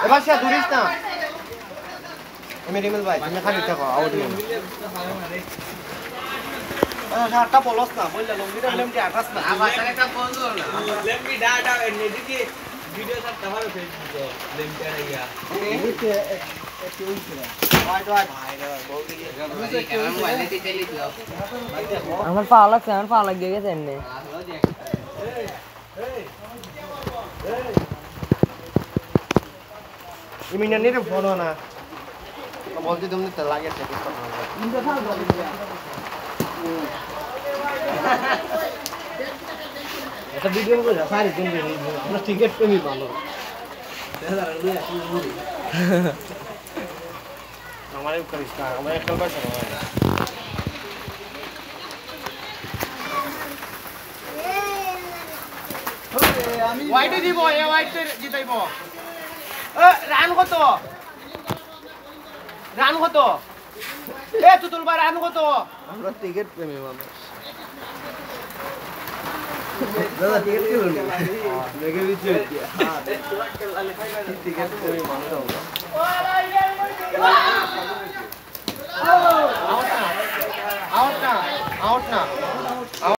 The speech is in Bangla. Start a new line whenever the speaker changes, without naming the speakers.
বাসা দূরিস না মেডিকেল ভাই তুমি খালি থাকো আউট নিয়ে সাতটা বলস না বললে লম্বিটা লেমটি আকাশ না আমার সাথে একটা ফোন করো না লেমবি ডাটা এদিকে ভিডিও সব কভার হয়ে গেছে লেমটি আইয়া এদিকে একটু উঠে ভাই ভাই বল দিয়ে ক্যামেরা মোবাইলে দিতে লিখো
আমার পা লাগছে গেছে এনে
ইমিনা নিরে ফোন না বলতে তুমি তো লাগে থাকে ইন্দা থাক বল এটা ভিডিও করে সারি দিন দিন আমরা টিকেট কমই ভালো আমারে করিস না আমরা একটা পয়সা না আমি হোয়াইটে দিব এ হোয়াইটে জিতাইব রান কত এ তুতুল ভাই রান কত আমরা টিকেট প্রেমী মানুষ দাদা টিকেট কি বলবো লেগে দিচ্ছে হ্যাঁ টিকেট প্রেমী মানুষ আউট না